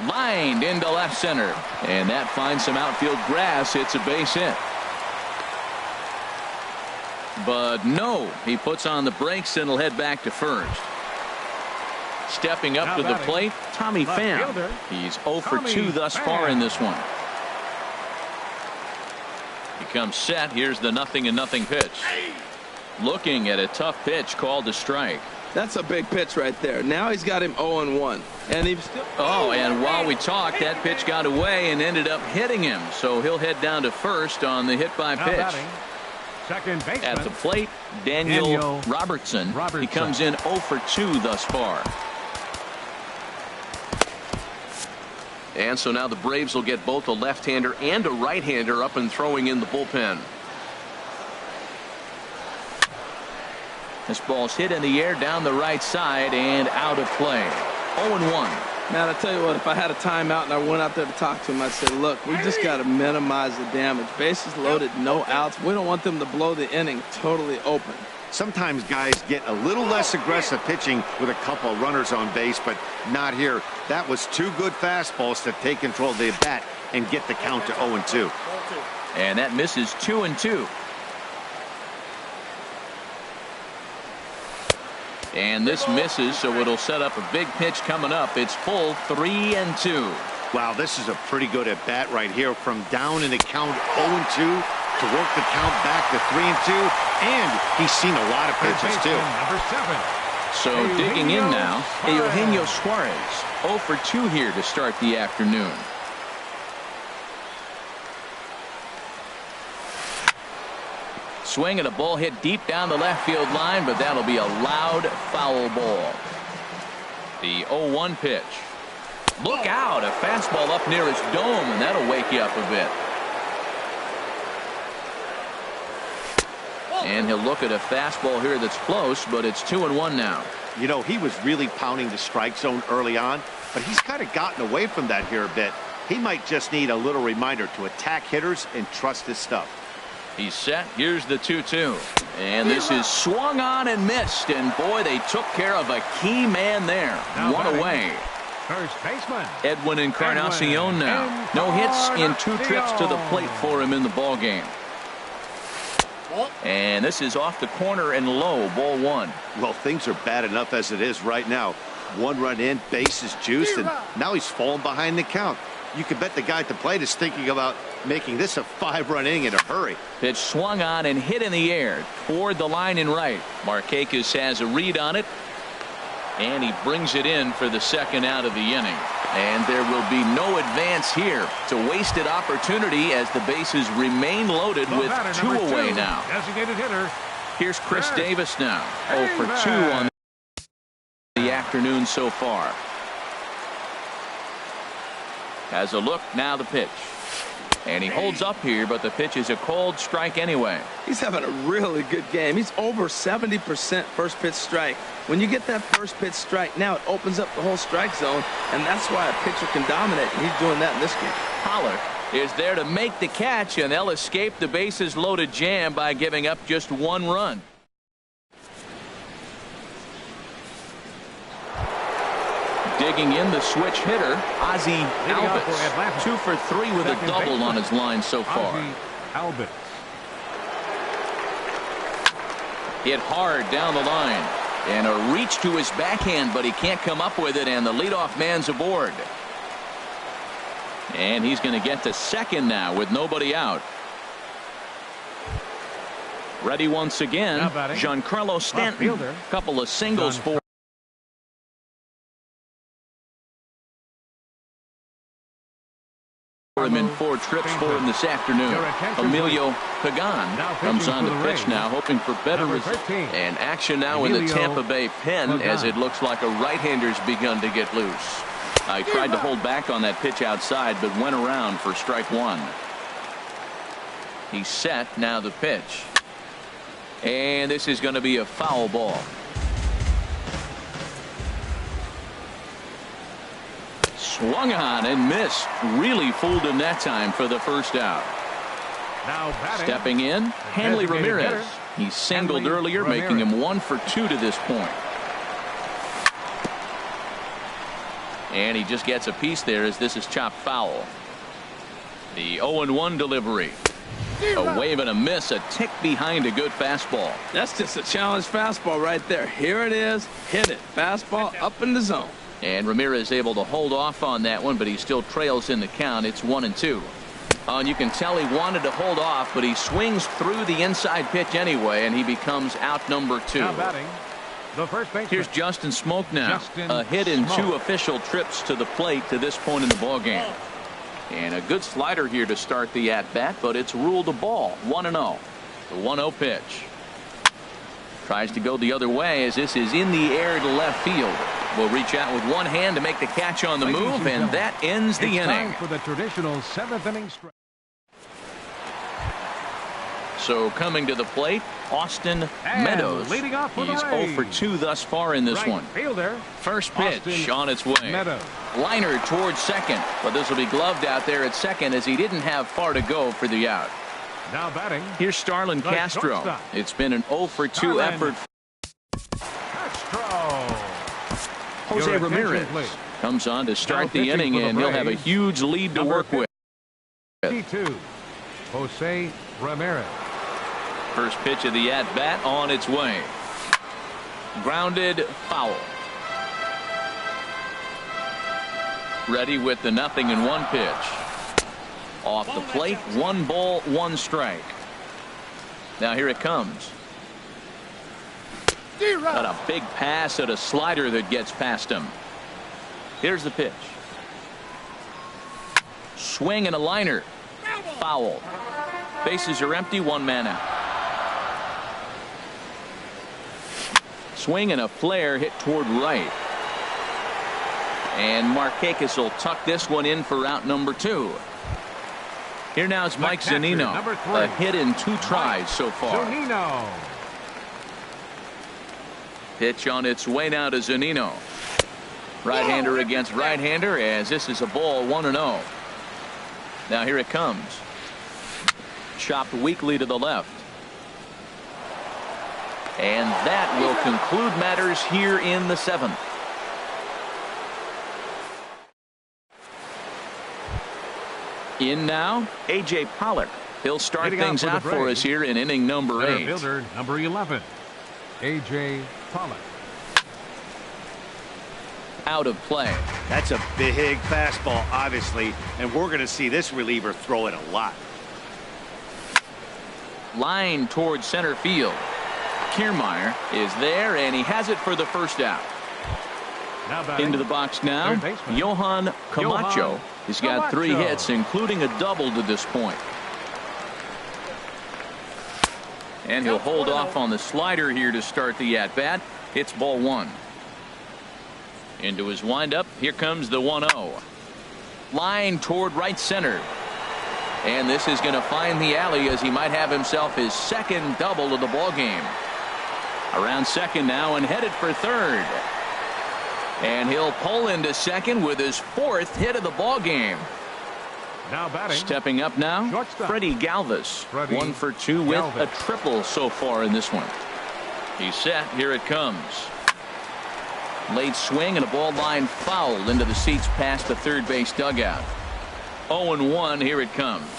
Lined into left center, and that finds some outfield grass. It's a base hit. But no, he puts on the brakes and will head back to first. Stepping up to the plate, Tommy Pham. He's 0 for 2 thus far in this one. He comes set. Here's the 0-0 pitch. Looking at a tough pitch called a strike. That's a big pitch right there. Now he's got him 0-1. And he's still. Oh, and while we talked, that pitch got away and ended up hitting him. So he'll head down to first on the hit by pitch. Second baseman. At the plate, Daniel Robertson. He comes in 0 for 2 thus far. And so now the Braves will get both a left-hander and a right-hander up and throwing in the bullpen. This ball's hit in the air down the right side and out of play. 0-1. Man, I tell you what, if I had a timeout and I went out there to talk to him, I'd say, look, we just got to minimize the damage. Bases loaded, no outs. We don't want them to blow the inning totally open. Sometimes guys get a little less aggressive pitching with a couple of runners on base, but not here. That was 2 good fastballs to take control of the bat and get the count to 0-2. And that misses 2-2. And this misses, so it'll set up a big pitch coming up. It's full 3-2. Wow, this is a pretty good at bat right here, from down in the count 0-2 to work the count back to 3-2, and he's seen a lot of pitches too. Number 7. So digging in now, Eugenio Suarez, 0 for 2 here to start the afternoon. Swing and a ball hit deep down the left field line, but that'll be a loud foul ball. The 0-1 pitch. Look out, a fastball up near his dome, and that'll wake you up a bit. And he'll look at a fastball here that's close, but it's 2-1 now. You know, he was really pounding the strike zone early on, but he's kind of gotten away from that here a bit. He might just need a little reminder to attack hitters and trust his stuff. He's set. Here's the 2-2. And this is swung on and missed. And boy, they took care of a key man there. One away. First baseman Edwin Encarnacion now. No hits in 2 trips to the plate for him in the ball game. And this is off the corner and low. Ball 1. Well, things are bad enough as it is right now. 1 run in, base is juiced, and now he's falling behind the count. You can bet the guy at the plate is thinking about making this a 5-run inning in a hurry. Pitch swung on and hit in the air toward the line and right. Markakis has a read on it, and he brings it in for the second out of the inning. And there will be no advance here. It's a wasted opportunity as the bases remain loaded with 2 away now. Designated hitter. Here's Chris Davis now. 0 for 2 on the afternoon so far. Has a look, now the pitch. And he holds up here, but the pitch is a cold strike anyway. He's having a really good game. He's over 70% first pitch strike. When you get that first pitch strike, now it opens up the whole strike zone, and that's why a pitcher can dominate, and he's doing that in this game. Pollock is there to make the catch, and they'll escape the bases loaded jam by giving up just 1 run. Digging in the switch hitter, Ozzie Albies. 2 for 3 with a double on his line so far. Albies. Hit hard down the line. And a reach to his backhand, but he can't come up with it, and the leadoff man's aboard. And he's going to get to second now with nobody out. Ready once again, Giancarlo Stanton. Couple of singles for him in 4 trips for him this afternoon. Emilio Pagan comes on the pitch now, hoping for better results. And action now in the Tampa Bay pen, as it looks like a right-hander's begun to get loose. I tried to hold back on that pitch outside, but went around for strike 1. He's set. Now the pitch. And this is going to be a foul ball. Swung on and missed. Really fooled him that time for the first out. Now stepping in, Hanley Ramirez. He singled earlier, making him 1 for 2 to this point. And he just gets a piece there as this is chopped foul. The 0-1 delivery. A wave and a miss, a tick behind a good fastball. That's just a challenge fastball right there. Here it is. Hit it. Fastball up in the zone. And Ramirez able to hold off on that one, but he still trails in the count. It's 1-2. And you can tell he wanted to hold off, but he swings through the inside pitch anyway, and he becomes out number 2. Now batting, the first baseman. Here's Justin Smoak now. A hit in 2 official trips to the plate to this point in the ballgame. And a good slider here to start the at-bat, but it's ruled a ball. 1-0. The 1-0 pitch. Tries to go the other way as this is in the air to left field. Will reach out with one hand to make the catch on the move, and that ends the inning. Time for the traditional 7th inning stretch. So coming to the plate, Austin Meadows. Leading off for He's 0 for 2 thus far in this one. Fielder, First pitch Austin on its way. Meadows. Liner towards second, but this will be gloved out there at second as he didn't have far to go for the out. Now batting. Here's Starlin Castro. Shortstop. It's been an 0 for 2 Starlin effort. Castro. Jose Your Ramirez attention, please. comes on to start Now the inning, pitching for the and he'll have a Braves, huge lead to number work with. 52, Jose Ramirez. First pitch of the at-bat on its way. Grounded foul. Ready with the 0-1 pitch. Off the plate, 1 ball, 1 strike. Now here it comes. Got a big pass at a slider that gets past him. Here's the pitch. Swing and a liner. Foul. Bases are empty, 1 man out. Swing and a flare hit toward right. And Markakis will tuck this one in for out number 2. Here now is Mike Zunino. A hit in 2 tries so far. Zunino. Pitch on its way now to Zunino. Right-hander against right-hander as this is a ball, 1-0. Now here it comes. Chopped weakly to the left. And that will conclude matters here in the 7th. In now, A.J. Pollock. He'll start things out for us here in inning number 8. Fielder, number 11, A.J. Pollock. Out of play. That's a big fastball, obviously, and we're going to see this reliever throw it a lot. Line towards center field. Kiermaier is there, and he has it for the first out. Into the box now, Johan Camacho. He's got 3 hits, including a double to this point. And he'll hold off on the slider here to start the at-bat. It's ball 1. Into his windup. Here comes the 1-0. Line toward right center. And this is going to find the alley as he might have himself his second double of the ball game. Around second now and headed for third. And he'll pull into second with his fourth hit of the ball game. Now batting. Stepping up now, Shortstop. Freddie Galvis. Freddie 1 for 2 with Galvis. a triple so far in this one. He's set. Here it comes. Late swing and a ball line foul into the seats past the third base dugout. 0-1. Here it comes.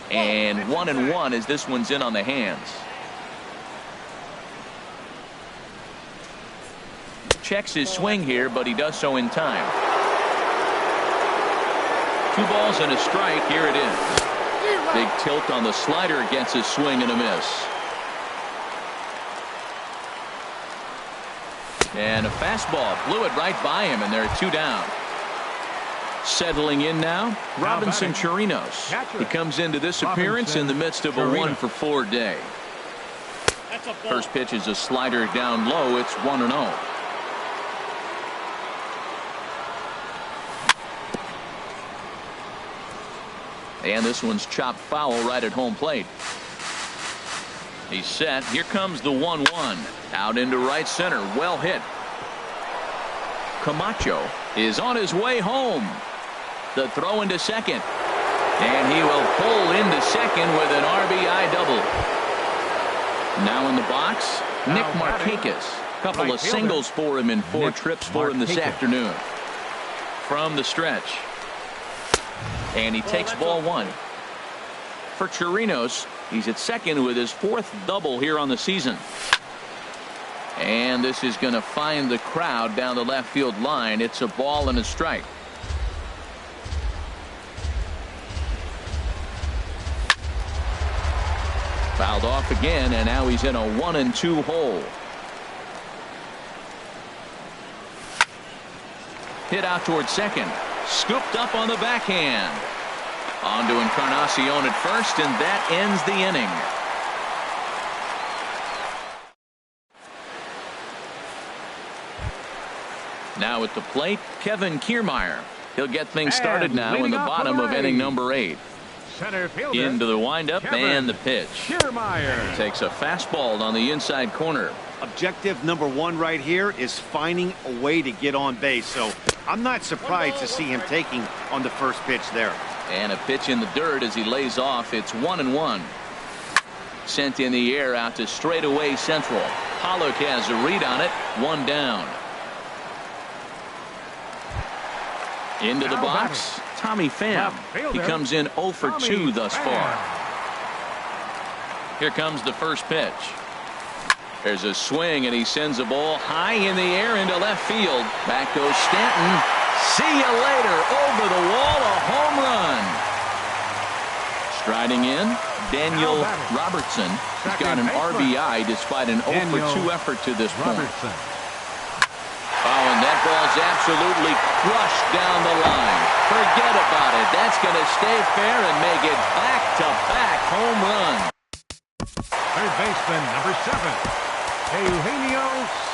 And 1-1 as this one's in on the hands. Checks his swing here, but he does so in time. 2 balls and a strike. Here it is. Big tilt on the slider, gets a swing and a miss. And a fastball blew it right by him, and there are 2 down. Settling in now, Robinson Chirinos. He comes into this appearance in the midst of a 1 for 4 day. First pitch is a slider down low. It's 1-0. And this one's chopped foul right at home plate. He's set. Here comes the 1-1. Out into right center. Well hit. Camacho is on his way home. The throw into second. And he will pull into second with an RBI double. Now in the box, Nick Markakis. Couple of singles for him in 4 trips for him this afternoon. From the stretch. And he takes ball 1. For Chirinos, he's at second with his 4th double here on the season. And this is going to find the crowd down the left field line. It's a ball and a strike. Fouled off again, and now he's in a 1-2 hole. Hit out towards second. Scooped up on the backhand. On to Encarnacion at first, and that ends the inning. Now at the plate, Kevin Kiermaier. He'll get things started now in the bottom of inning number 8. Center fielder. Into the windup and the pitch. Kiermaier. Takes a fastball on the inside corner. Objective number 1 right here is finding a way to get on base. So I'm not surprised to see him taking on the first pitch there. And a pitch in the dirt as he lays off. It's 1-1. Sent in the air out to straightaway central. Pollock has a read on it. 1 down. Into the box, Tommy Pham. He comes in 0 for 2 thus far. Here comes the first pitch. There's a swing, and he sends a ball high in the air into left field. Back goes Stanton. See you later. Over the wall, a home run. Striding in, Daniel Robertson. He's got an RBI despite an 0 for 2 effort to this point. Oh, and that ball's absolutely crushed down the line. Forget about it. That's going to stay fair and make it back-to-back home run. Third baseman, number 7. Eugenio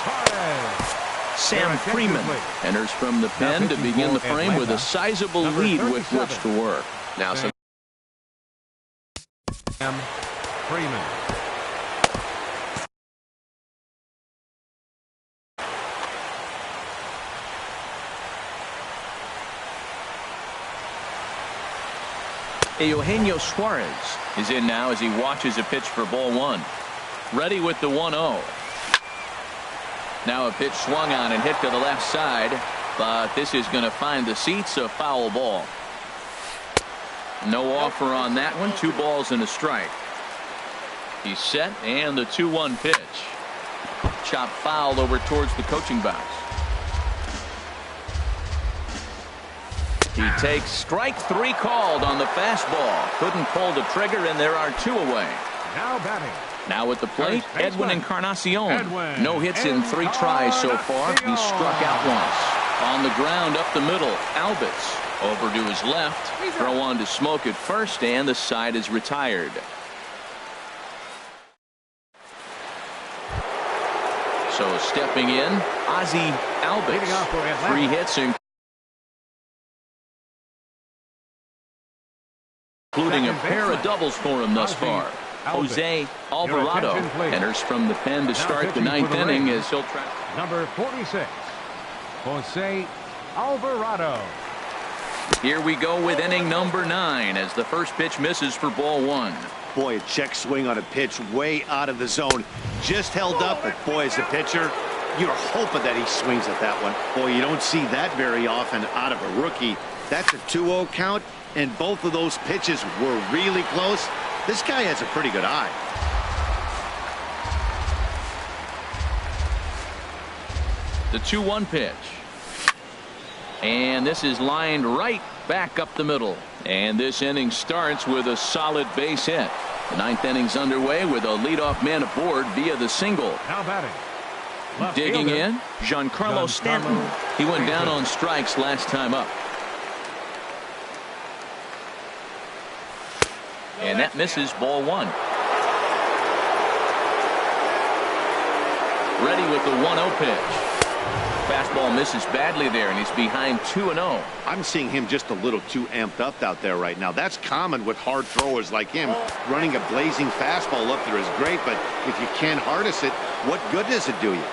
Suarez. Sam Freeman enters from the pen to begin the frame with a sizable lead with which to work. Now some Sam Freeman. Eugenio Suarez is in now as he watches a pitch for ball 1. Ready with the 1-0. Now a pitch swung on and hit to the left side, but this is going to find the seats, a foul ball. No offer on that one. 2 balls and a strike. He's set, and the 2-1 pitch. Chop foul over towards the coaching box. He takes strike 3 called on the fastball. Couldn't pull the trigger, and there are 2 away. Now batting. Now at the plate, Edwin Encarnacion. No hits in 3 tries so far. He's struck out once. On the ground up the middle, Albitz. Over to his left. Throw on to Smoke at first, and the side is retired. So stepping in, Ozzie Albitz. 3 hits and including a pair of doubles for him thus far. Jose Alvarado enters from the pen to start the ninth inning as he'll try. Number 46, Jose Alvarado. Here we go with inning number 9 as the first pitch misses for ball 1. Boy, a check swing on a pitch way out of the zone. Just held up, but boy, as a pitcher, you're hoping that he swings at that one. Boy, you don't see that very often out of a rookie. That's a 2-0 count, and both of those pitches were really close. This guy has a pretty good eye. The 2-1 pitch. And this is lined right back up the middle. And this inning starts with a solid base hit. The ninth inning's underway with a leadoff man aboard via the single. Now batting. Left Digging fielder, in, Giancarlo Stanton. He went down on strikes last time up. And that misses ball 1. Ready with the 1-0 pitch. Fastball misses badly there, and he's behind 2-0. I'm seeing him just a little too amped up out there right now. That's common with hard throwers like him. Running a blazing fastball up there is great, but if you can't harness it, what good does it do you?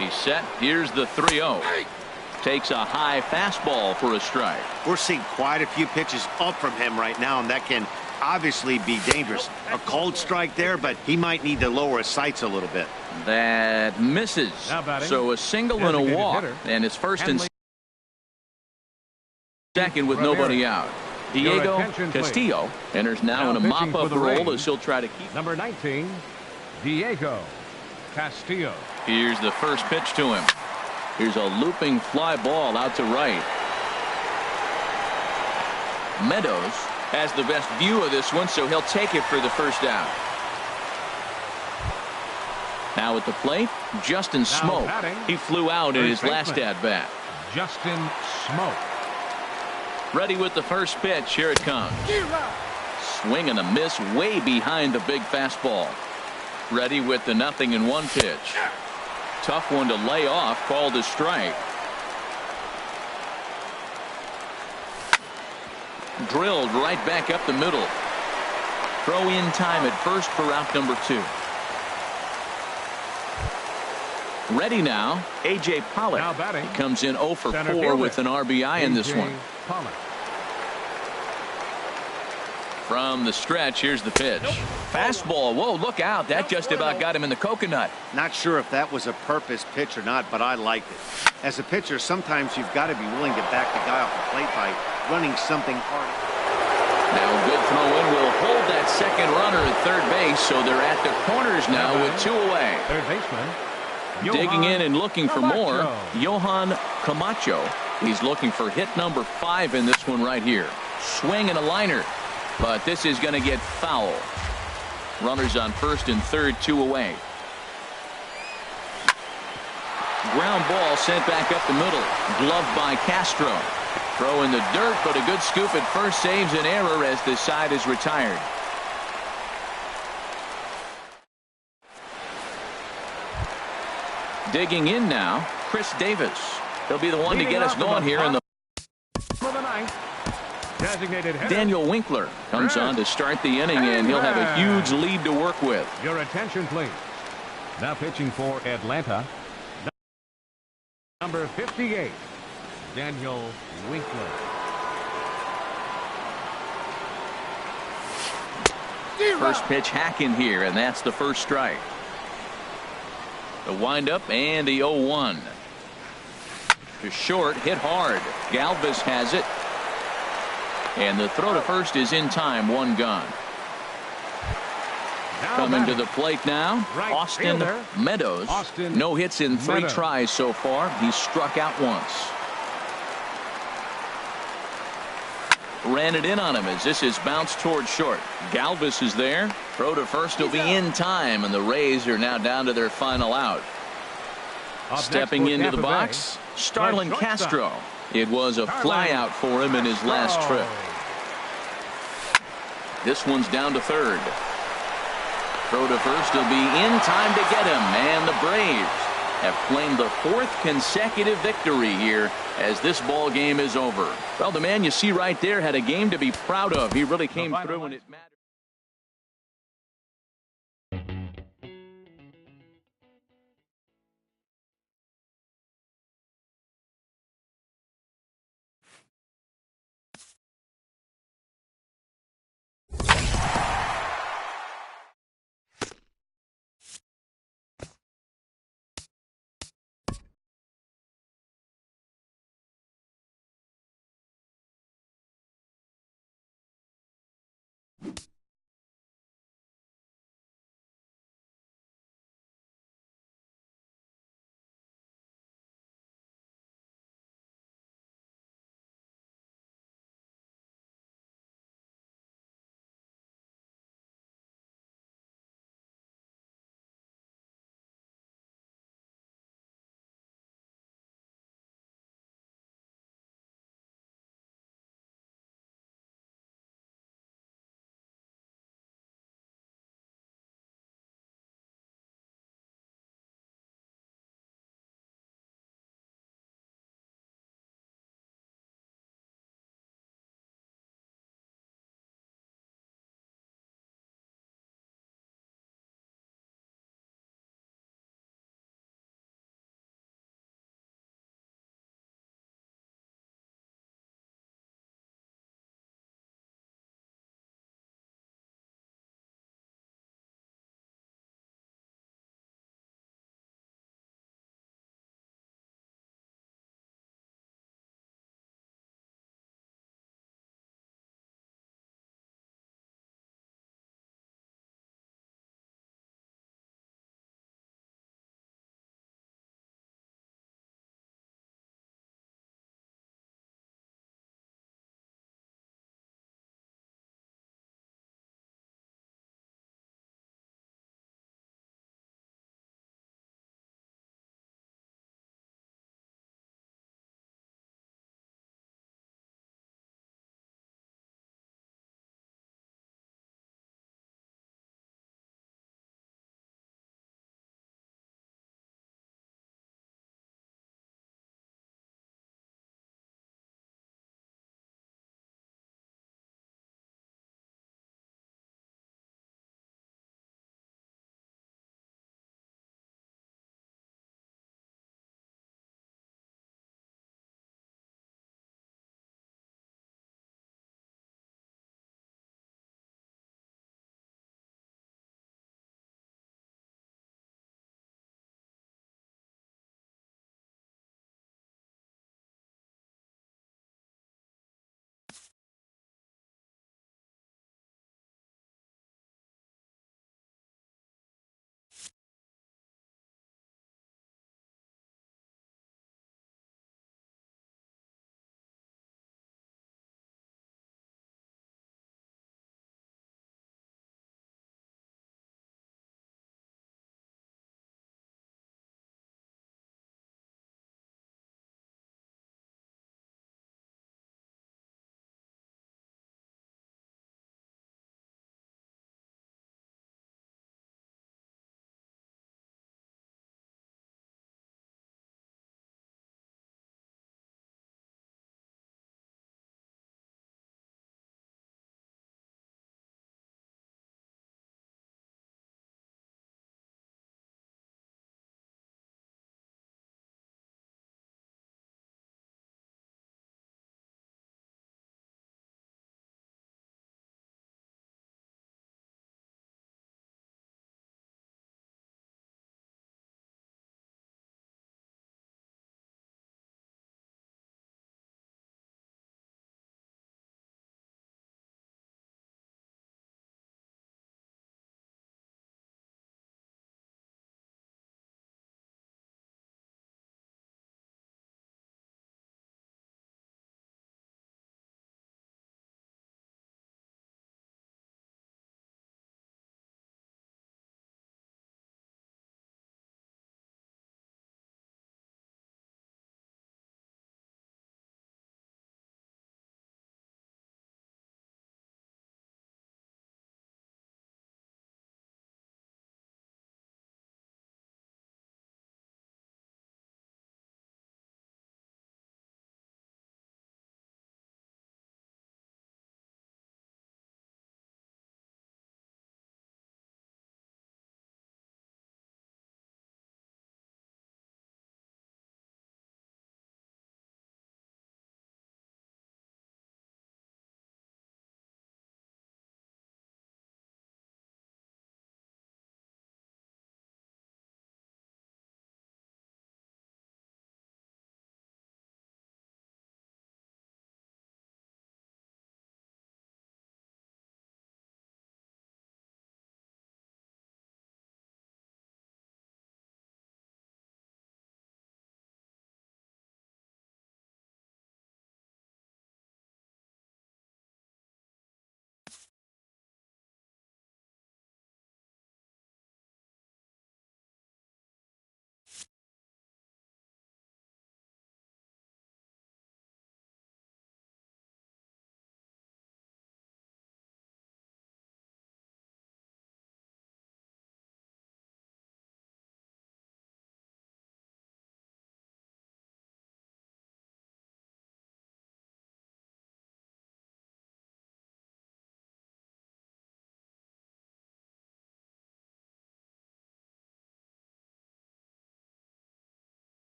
He's set. Here's the 3-0. Takes a high fastball for a strike. We're seeing quite a few pitches up from him right now, and that can obviously be dangerous. A cold strike there, but he might need to lower his sights a little bit. That misses. So a single and a walk, and it's first and second with nobody out. Diego Castillo enters now in a mop-up role as he'll try to keep. Number 19, Diego Castillo. Here's the first pitch to him. Here's a looping fly ball out to right. Meadows has the best view of this one, so he'll take it for the first out. Now at the plate, Justin Smoak. He flew out in his last at-bat. Justin Smoak. Ready with the first pitch. Here it comes. Swing and a miss way behind the big fastball. Ready with the 0-1 pitch. Tough one to lay off, called a strike. Drilled right back up the middle. Throw in time at first for out number 2. Ready now, A.J. Pollock. He comes in 0 for 4 with an RBI in this one. Pollock. From the stretch, here's the pitch. Fastball. Whoa, look out. That just about got him in the coconut. Not sure if that was a purpose pitch or not, but I liked it. As a pitcher, sometimes you've got to be willing to back the guy off the plate by running something hard. Now a good throw in will hold that second runner at third base, so they're at the corners now with 2 away. Third baseman. Digging in and looking for more, Johan Camacho. He's looking for hit number 5 in this one right here. Swing and a liner, but this is going to get foul. Runners on first and third, 2 away. Ground ball sent back up the middle. Gloved by Castro. Throw in the dirt, but a good scoop at first saves an error as this side is retired. Digging in now, Chris Davis. He'll be the one to get us going here in the. Daniel Winkler comes on to start the inning, and he'll have a huge lead to work with. Your attention, please. Now pitching for Atlanta, number 58, Daniel Winkler. First pitch hack in here, and that's the first strike. The windup and the 0-1. To short, hit hard. Galvis has it. And the throw to first is in time, 1 gone. Coming to the plate now, Austin Meadows. No hits in 3 tries so far. He's struck out once. Ran it in on him as this is bounced toward short. Galvis is there. Throw to first will be in time, and the Rays are now down to their final out. Stepping into the box, Starlin Castro. It was a fly out for him in his last trip. This one's down to third. Throw to first will be in time to get him, and the Braves have claimed the 4th consecutive victory here as this ball game is over. Well, the man you see right there had a game to be proud of. He really came through and it mattered.